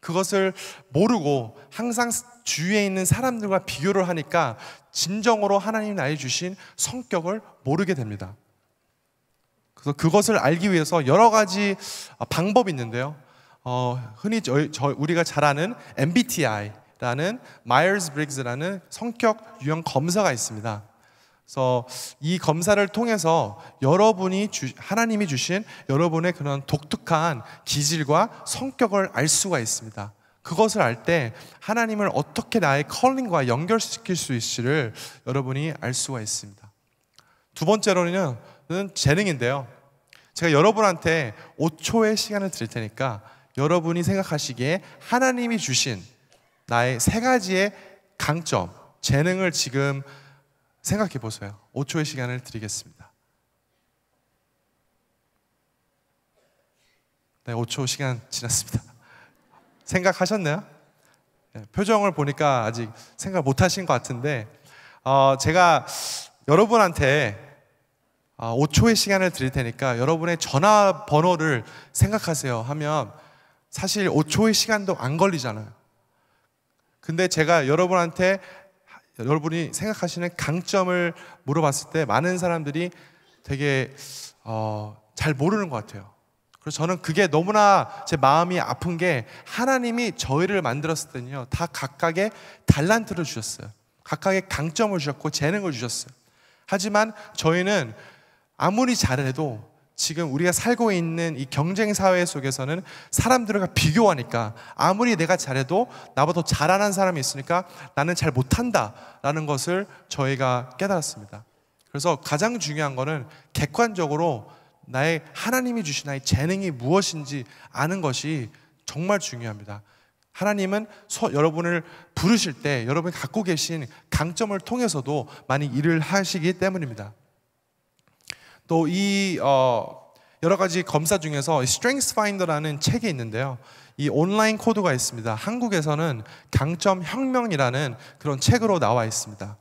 [SPEAKER 2] 그것을 모르고 항상 주위에 있는 사람들과 비교를 하니까 진정으로 하나님이 나에게 주신 성격을 모르게 됩니다. 그래서 그것을 알기 위해서 여러 가지 방법이 있는데요. 흔히 우리가 잘 아는 MBTI라는 마이어스-브리그스라는 성격 유형 검사가 있습니다. 그래서 이 검사를 통해서 하나님이 주신 여러분의 그런 독특한 기질과 성격을 알 수가 있습니다. 그것을 알 때 하나님을 어떻게 나의 컬링과 연결시킬 수 있을지를 여러분이 알 수가 있습니다. 두 번째로는 재능인데요. 제가 여러분한테 5초의 시간을 드릴 테니까 여러분이 생각하시기에 하나님이 주신 나의 3가지의 강점, 재능을 지금 생각해 보세요. 5초의 시간을 드리겠습니다. 네, 5초 시간 지났습니다. 생각하셨나요? 네, 표정을 보니까 아직 생각 못 하신 것 같은데, 제가 여러분한테 5초의 시간을 드릴 테니까 여러분의 전화번호를 생각하세요 하면 사실 5초의 시간도 안 걸리잖아요. 근데 제가 여러분이 생각하시는 강점을 물어봤을 때 많은 사람들이 되게 잘 모르는 것 같아요. 그래서 저는 그게 너무나 제 마음이 아픈 게, 하나님이 저희를 만들었을 때는요, 다 각각의 달란트를 주셨어요. 각각의 강점을 주셨고 재능을 주셨어요. 하지만 저희는 아무리 잘해도 지금 우리가 살고 있는 이 경쟁 사회 속에서는 사람들과 비교하니까 아무리 내가 잘해도 나보다 더 잘하는 사람이 있으니까 나는 잘 못한다라는 것을 저희가 깨달았습니다. 그래서 가장 중요한 거는 객관적으로 하나님이 주신 나의 재능이 무엇인지 아는 것이 정말 중요합니다. 하나님은 여러분을 부르실 때 여러분이 갖고 계신 강점을 통해서도 많이 일을 하시기 때문입니다. 또 이 여러 가지 검사 중에서 Strengths Finder라는 책이 있는데요. 이 온라인 코드가 있습니다. 한국에서는 강점 혁명이라는 그런 책으로 나와 있습니다.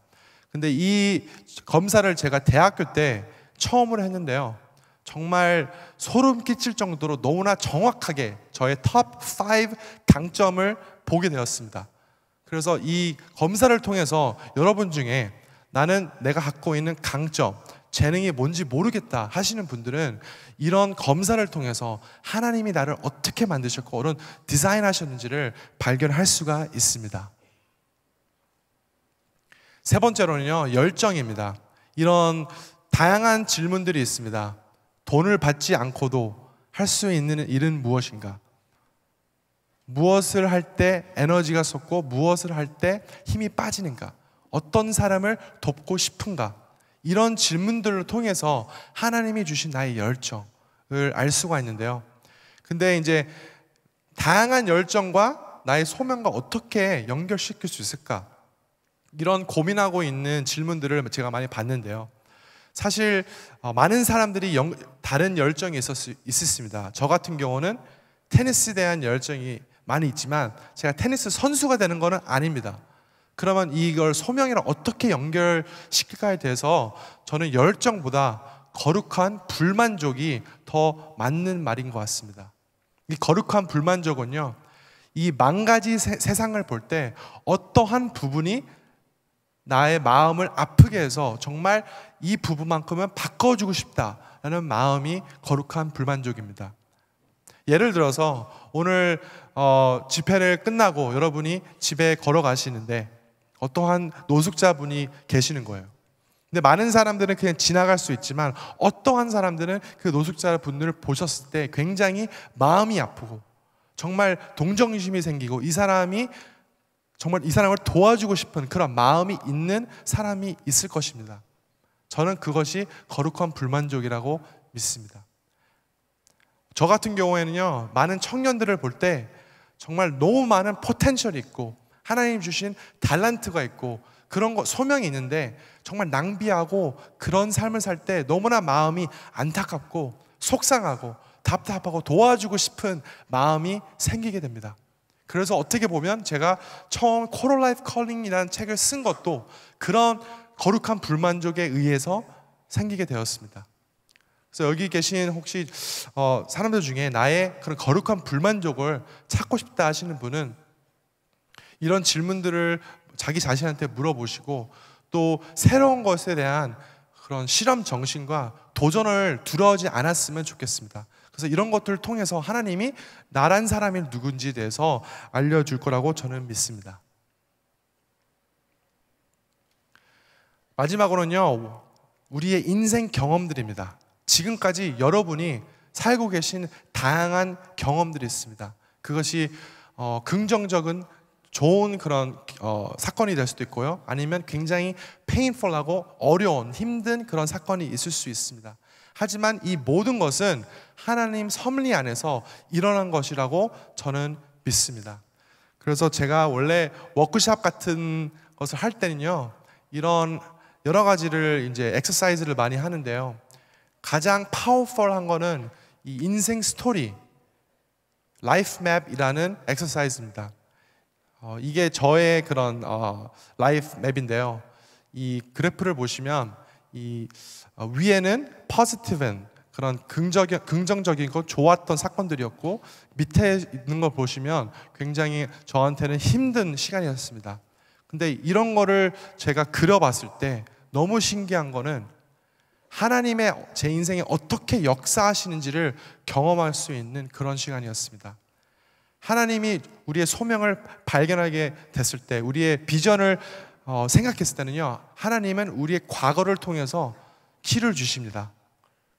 [SPEAKER 2] 근데 이 검사를 제가 대학교 때 처음으로 했는데요. 정말 소름 끼칠 정도로 너무나 정확하게 저의 톱 5 강점을 보게 되었습니다. 그래서 이 검사를 통해서 여러분 중에 나는 내가 갖고 있는 강점, 재능이 뭔지 모르겠다 하시는 분들은 이런 검사를 통해서 하나님이 나를 어떻게 만드셨고 어떤 디자인하셨는지를 발견할 수가 있습니다. 세 번째로는요, 열정입니다. 이런 다양한 질문들이 있습니다. 돈을 받지 않고도 할 수 있는 일은 무엇인가? 무엇을 할 때 에너지가 솟고 무엇을 할 때 힘이 빠지는가? 어떤 사람을 돕고 싶은가? 이런 질문들을 통해서 하나님이 주신 나의 열정을 알 수가 있는데요. 근데 이제 다양한 열정과 나의 소명과 어떻게 연결시킬 수 있을까? 이런 고민하고 있는 질문들을 제가 많이 봤는데요. 사실 많은 사람들이 다른 열정이 있었습니다. 저 같은 경우는 테니스에 대한 열정이 많이 있지만 제가 테니스 선수가 되는 것은 아닙니다. 그러면 이걸 소명이랑 어떻게 연결시킬까에 대해서 저는 열정보다 거룩한 불만족이 더 맞는 말인 것 같습니다. 이 거룩한 불만족은요, 이 망가진 세상을 볼 때 어떠한 부분이 나의 마음을 아프게 해서 정말 이 부분만큼은 바꿔주고 싶다라는 마음이 거룩한 불만족입니다. 예를 들어서 오늘 집회를 끝나고 여러분이 집에 걸어가시는데 어떠한 노숙자분이 계시는 거예요. 근데 많은 사람들은 그냥 지나갈 수 있지만 어떠한 사람들은 그 노숙자분들을 보셨을 때 굉장히 마음이 아프고 정말 동정심이 생기고 이 사람이 정말 이 사람을 도와주고 싶은 그런 마음이 있는 사람이 있을 것입니다. 저는 그것이 거룩한 불만족이라고 믿습니다. 저 같은 경우에는요, 많은 청년들을 볼 때 정말 너무 많은 포텐셜이 있고 하나님 주신 달란트가 있고 그런 소명이 있는데 정말 낭비하고 그런 삶을 살 때 너무나 마음이 안타깝고 속상하고 답답하고 도와주고 싶은 마음이 생기게 됩니다. 그래서 어떻게 보면 제가 처음 코럴 라이프 컬링이라는 책을 쓴 것도 그런 거룩한 불만족에 의해서 생기게 되었습니다. 그래서 여기 계신 혹시 사람들 중에 나의 그런 거룩한 불만족을 찾고 싶다 하시는 분은 이런 질문들을 자기 자신한테 물어보시고 또 새로운 것에 대한 그런 실험 정신과 도전을 두려워하지 않았으면 좋겠습니다. 그래서 이런 것들을 통해서 하나님이 나란 사람이 누군지에 대해서 알려줄 거라고 저는 믿습니다. 마지막으로는요, 우리의 인생 경험들입니다. 지금까지 여러분이 살고 계신 다양한 경험들이 있습니다. 그것이 긍정적인 좋은 그런 사건이 될 수도 있고요, 아니면 굉장히 페인풀하고 어려운 힘든 그런 사건이 있을 수 있습니다. 하지만 이 모든 것은 하나님 섭리 안에서 일어난 것이라고 저는 믿습니다. 그래서 제가 원래 워크숍 같은 것을 할 때는요, 이런 여러 가지를 이제 엑서사이즈를 많이 하는데요, 가장 파워풀한 거는 이 인생 스토리, 라이프 맵이라는 엑서사이즈입니다. 이게 저의 그런 라이프 맵인데요. 이 그래프를 보시면 이 위에는 포지티브한 그런 긍정적이고 좋았던 사건들이었고 밑에 있는 걸 보시면 굉장히 저한테는 힘든 시간이었습니다. 근데 이런 거를 제가 그려봤을 때 너무 신기한 거는 하나님의 제 인생에 어떻게 역사하시는지를 경험할 수 있는 그런 시간이었습니다. 하나님이 우리의 소명을 발견하게 됐을 때, 우리의 비전을 생각했을 때는요, 하나님은 우리의 과거를 통해서 키를 주십니다.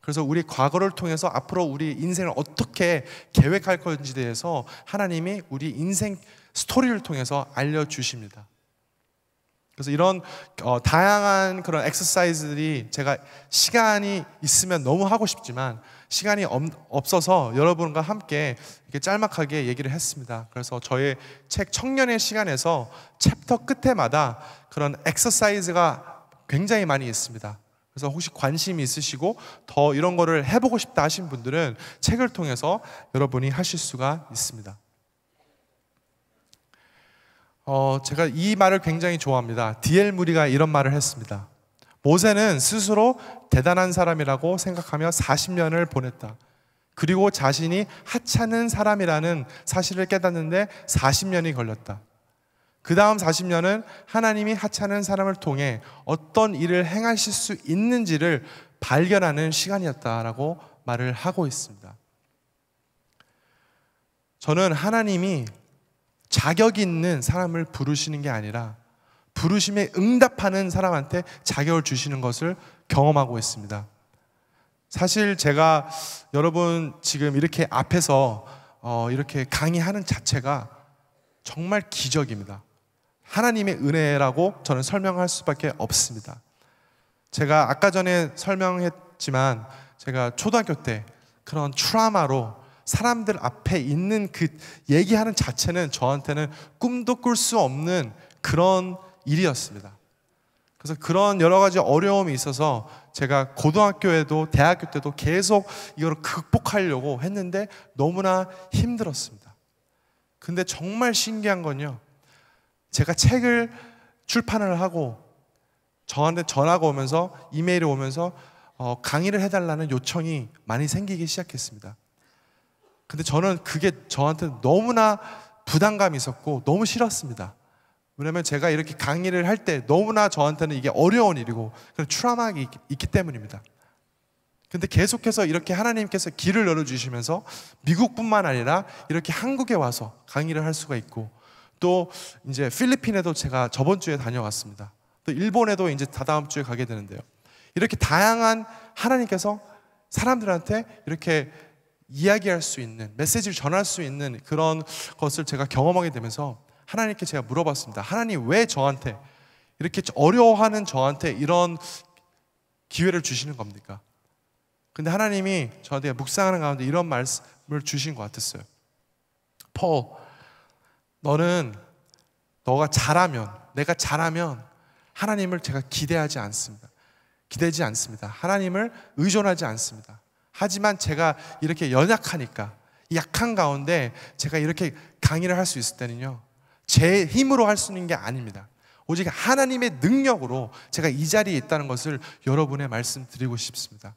[SPEAKER 2] 그래서 우리 과거를 통해서 앞으로 우리 인생을 어떻게 계획할 건지에 대해서 하나님이 우리 인생 스토리를 통해서 알려주십니다. 그래서 이런 다양한 그런 엑서사이즈들이 제가 시간이 있으면 너무 하고 싶지만 시간이 없어서 여러분과 함께 이렇게 짤막하게 얘기를 했습니다. 그래서 저의 책 청년의 시간에서 챕터 끝에마다 그런 엑서사이즈가 굉장히 많이 있습니다. 그래서 혹시 관심이 있으시고 더 이런 거를 해보고 싶다 하신 분들은 책을 통해서 여러분이 하실 수가 있습니다. 제가 이 말을 굉장히 좋아합니다. D.L. 무리가 이런 말을 했습니다. 모세는 스스로 대단한 사람이라고 생각하며 40년을 보냈다. 그리고 자신이 하찮은 사람이라는 사실을 깨닫는데 40년이 걸렸다. 그 다음 40년은 하나님이 하찮은 사람을 통해 어떤 일을 행하실 수 있는지를 발견하는 시간이었다라고 말을 하고 있습니다. 저는 하나님이 자격 있는 사람을 부르시는 게 아니라 부르심에 응답하는 사람한테 자격을 주시는 것을 경험하고 있습니다. 사실 제가 여러분 지금 이렇게 앞에서 이렇게 강의하는 자체가 정말 기적입니다. 하나님의 은혜라고 저는 설명할 수밖에 없습니다. 제가 아까 전에 설명했지만 제가 초등학교 때 그런 트라우마로 사람들 앞에 있는 그 얘기하는 자체는 저한테는 꿈도 꿀 수 없는 그런 일이었습니다. 그래서 그런 여러 가지 어려움이 있어서 제가 고등학교에도 대학교 때도 계속 이걸 극복하려고 했는데 너무나 힘들었습니다. 근데 정말 신기한 건요, 제가 책을 출판을 하고 저한테 전화가 오면서 이메일이 오면서 강의를 해달라는 요청이 많이 생기기 시작했습니다. 근데 저는 그게 저한테 너무나 부담감이 있었고 너무 싫었습니다. 왜냐면 제가 이렇게 강의를 할 때 너무나 저한테는 이게 어려운 일이고 그런 트라우마가 있기 때문입니다. 근데 계속해서 이렇게 하나님께서 길을 열어주시면서 미국뿐만 아니라 이렇게 한국에 와서 강의를 할 수가 있고 또 이제 필리핀에도 제가 저번 주에 다녀왔습니다. 또 일본에도 이제 다다음 주에 가게 되는데요. 이렇게 다양한 하나님께서 사람들한테 이렇게 이야기할 수 있는, 메시지를 전할 수 있는 그런 것을 제가 경험하게 되면서 하나님께 제가 물어봤습니다. 하나님 왜 저한테 이렇게 어려워하는 저한테 이런 기회를 주시는 겁니까? 근데 하나님이 저한테 묵상하는 가운데 이런 말씀을 주신 것 같았어요. 폴, 너가 잘하면, 내가 잘하면 하나님을 제가 기대지 않습니다. 하나님을 의존하지 않습니다. 하지만 제가 이렇게 연약하니까 이 약한 가운데 제가 이렇게 강의를 할 수 있을 때는요, 제 힘으로 할 수 있는 게 아닙니다. 오직 하나님의 능력으로 제가 이 자리에 있다는 것을 여러분에 말씀드리고 싶습니다.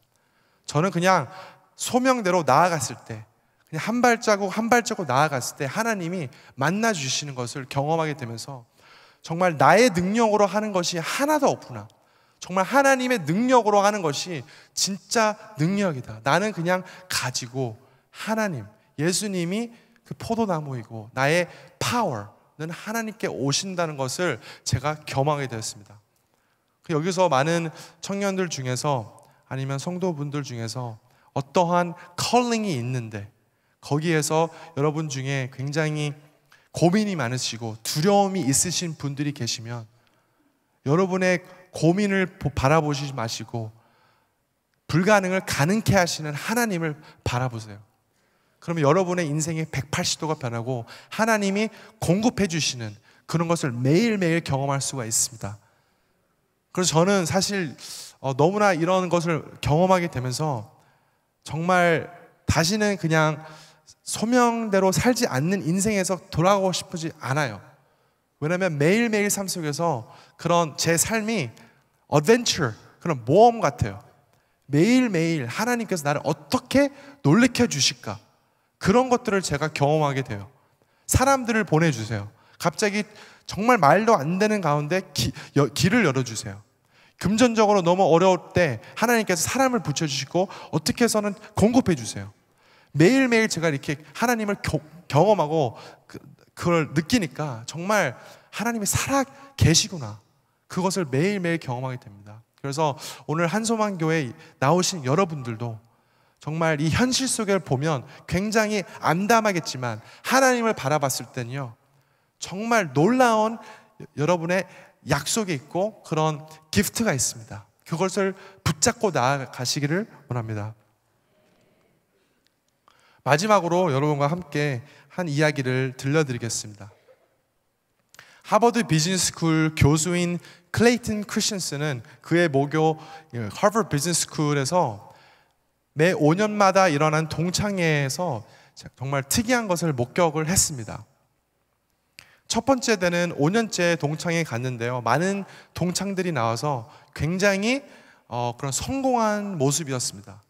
[SPEAKER 2] 저는 그냥 소명대로 나아갔을 때, 그냥 한 발자국 나아갔을 때 하나님이 만나 주시는 것을 경험하게 되면서 정말 나의 능력으로 하는 것이 하나도 없구나. 정말 하나님의 능력으로 하는 것이 진짜 능력이다. 나는 그냥 가지고 하나님, 예수님이 그 포도나무이고 나의 파워는 하나님께 오신다는 것을 제가 경험하게 되었습니다. 여기서 많은 청년들 중에서 아니면 성도분들 중에서 어떠한 컬링이 있는데 거기에서 여러분 중에 굉장히 고민이 많으시고 두려움이 있으신 분들이 계시면 여러분의 고민을 바라보시지 마시고 불가능을 가능케 하시는 하나님을 바라보세요. 그러면 여러분의 인생이 180도가 변하고 하나님이 공급해 주시는 그런 것을 매일매일 경험할 수가 있습니다. 그래서 저는 사실 너무나 이런 것을 경험하게 되면서 정말 다시는 그냥 소명대로 살지 않는 인생에서 돌아가고 싶지 않아요. 왜냐하면 매일매일 삶 속에서 그런 제 삶이 어드벤처, 그런 모험 같아요. 매일매일 하나님께서 나를 어떻게 놀래켜 주실까, 그런 것들을 제가 경험하게 돼요. 사람들을 보내주세요. 갑자기 정말 말도 안 되는 가운데 길을 열어주세요. 금전적으로 너무 어려울 때 하나님께서 사람을 붙여주시고 어떻게 해서는 공급해 주세요. 매일매일 제가 이렇게 하나님을 경험하고 그걸 느끼니까 정말 하나님이 살아 계시구나, 그것을 매일매일 경험하게 됩니다. 그래서 오늘 한소망교회에 나오신 여러분들도 정말 이 현실 속을 보면 굉장히 암담하겠지만 하나님을 바라봤을 때는요, 정말 놀라운 여러분의 약속이 있고 그런 기프트가 있습니다. 그것을 붙잡고 나아가시기를 원합니다. 마지막으로 여러분과 함께 한 이야기를 들려드리겠습니다. 하버드 비즈니스 스쿨 교수인 클레이튼 크리스천스는 그의 모교 하버드 비즈니스 스쿨에서 매 5년마다 일어난 동창회에서 정말 특이한 것을 목격을 했습니다. 첫 번째 때는 5년째 동창회에 갔는데요. 많은 동창들이 나와서 굉장히 그런 성공한 모습이었습니다.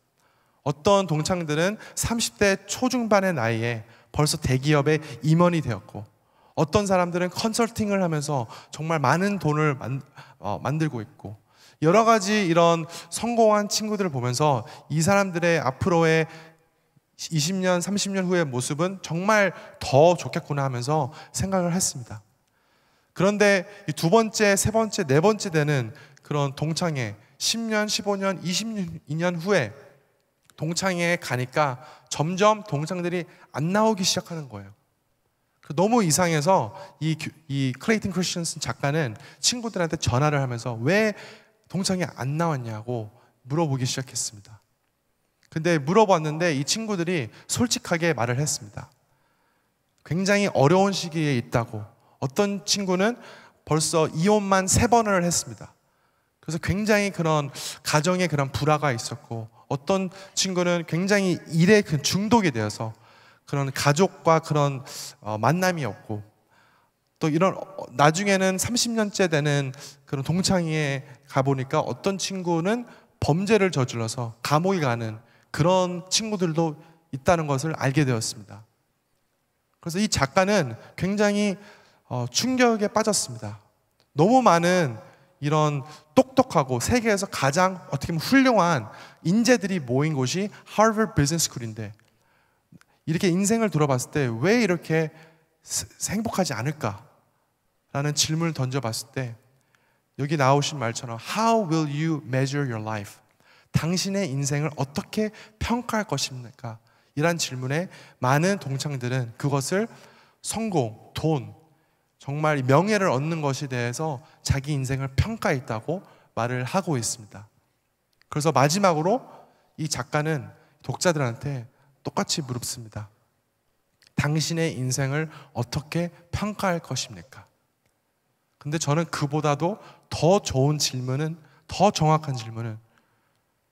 [SPEAKER 2] 어떤 동창들은 30대 초중반의 나이에 벌써 대기업의 임원이 되었고, 어떤 사람들은 컨설팅을 하면서 정말 많은 돈을 만들고 있고, 여러 가지 이런 성공한 친구들을 보면서 이 사람들의 앞으로의 20년, 30년 후의 모습은 정말 더 좋겠구나 하면서 생각을 했습니다. 그런데 이 두 번째, 세 번째, 네 번째 되는 그런 동창회, 10년, 15년, 22년 후에 동창회에 가니까 점점 동창들이 안 나오기 시작하는 거예요. 너무 이상해서 이 클레이튼 크리스천스 작가는 친구들한테 전화를 하면서 왜 동창회에 안 나왔냐고 물어보기 시작했습니다. 근데 물어봤는데 이 친구들이 솔직하게 말을 했습니다. 굉장히 어려운 시기에 있다고. 어떤 친구는 벌써 이혼만 3번을 했습니다. 그래서 굉장히 그런 가정에 그런 불화가 있었고, 어떤 친구는 굉장히 일에 그 중독이 되어서 그런 가족과 그런 만남이 없고, 또 이런 나중에는 30년째 되는 그런 동창회에 가보니까 어떤 친구는 범죄를 저질러서 감옥에 가는 그런 친구들도 있다는 것을 알게 되었습니다. 그래서 이 작가는 굉장히 충격에 빠졌습니다. 너무 많은 이런 똑똑하고 세계에서 가장 어떻게 보면 훌륭한 인재들이 모인 곳이 하버드 비즈니스 스쿨인데, 이렇게 인생을 돌아봤을 때 왜 이렇게 행복하지 않을까라는 질문을 던져봤을 때 여기 나오신 말처럼 How will you measure your life? 당신의 인생을 어떻게 평가할 것입니까? 이란 질문에 많은 동창들은 그것을 성공, 돈, 정말 명예를 얻는 것에 대해서 자기 인생을 평가했다고 말을 하고 있습니다. 그래서 마지막으로 이 작가는 독자들한테 똑같이 물었습니다. 당신의 인생을 어떻게 평가할 것입니까? 근데 저는 그보다도 더 좋은 질문은, 더 정확한 질문은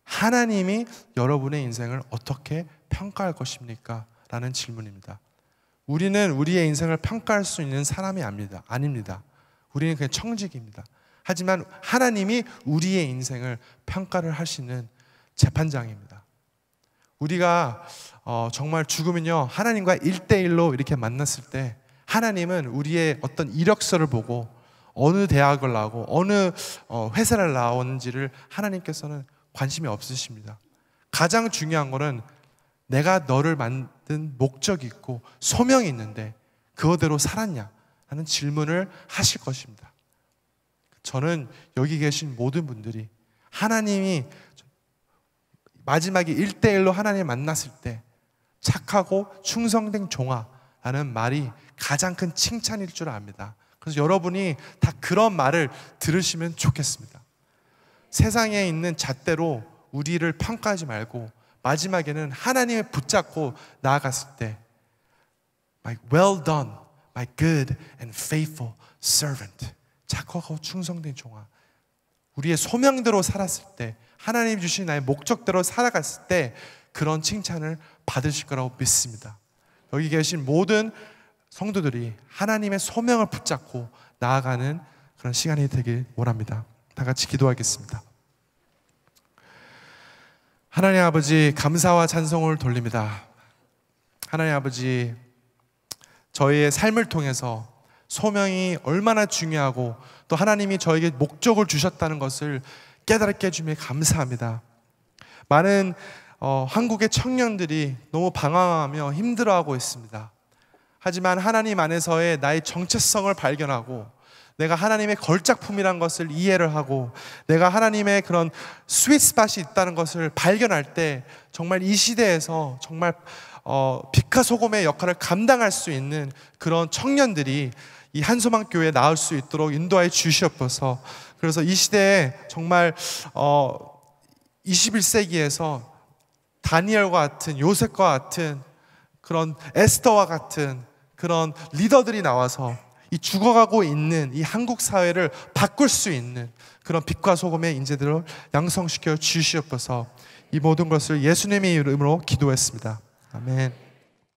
[SPEAKER 2] 하나님이 여러분의 인생을 어떻게 평가할 것입니까? 라는 질문입니다. 우리는 우리의 인생을 평가할 수 있는 사람이 아닙니다. 우리는 그냥 청직입니다. 하지만 하나님이 우리의 인생을 평가를 하시는 재판장입니다. 우리가 정말 죽으면요, 하나님과 1대1로 이렇게 만났을 때 하나님은 우리의 어떤 이력서를 보고 어느 대학을 나오고 어느 회사를 나오는지를 하나님께서는 관심이 없으십니다. 가장 중요한 거는 내가 너를 만든 목적이 있고 소명이 있는데 그거대로 살았냐 하는 질문을 하실 것입니다. 저는 여기 계신 모든 분들이 하나님이 마지막에 1대1로 하나님을 만났을 때 착하고 충성된 종아라는 말이 가장 큰 칭찬일 줄 압니다. 그래서 여러분이 다 그런 말을 들으시면 좋겠습니다. 세상에 있는 잣대로 우리를 평가하지 말고 마지막에는 하나님을 붙잡고 나아갔을 때 My well done, my good and faithful servant. 착하고 충성된 종아. 우리의 소명대로 살았을 때, 하나님이 주신 나의 목적대로 살아갔을 때 그런 칭찬을 받으실 거라고 믿습니다. 여기 계신 모든 성도들이 하나님의 소명을 붙잡고 나아가는 그런 시간이 되길 원합니다. 다 같이 기도하겠습니다. 하나님 아버지, 감사와 찬송을 돌립니다. 하나님 아버지, 저희의 삶을 통해서 소명이 얼마나 중요하고 또 하나님이 저에게 목적을 주셨다는 것을 깨달게 해주며 감사합니다. 많은 한국의 청년들이 너무 방황하며 힘들어하고 있습니다. 하지만 하나님 안에서의 나의 정체성을 발견하고 내가 하나님의 걸작품이란 것을 이해를 하고 내가 하나님의 그런 스윗스팟이 있다는 것을 발견할 때 정말 이 시대에서 정말 빛과 소금의 역할을 감당할 수 있는 그런 청년들이 이 한소망 교회에 나올 수 있도록 인도하여 주시옵소서. 그래서 이 시대에 정말 21세기에서 다니엘과 같은, 요셉과 같은, 그런 에스더와 같은 그런 리더들이 나와서 이 죽어가고 있는 이 한국 사회를 바꿀 수 있는 그런 빛과 소금의 인재들을 양성시켜 주시옵소서. 이 모든 것을 예수님의 이름으로 기도했습니다. 아멘.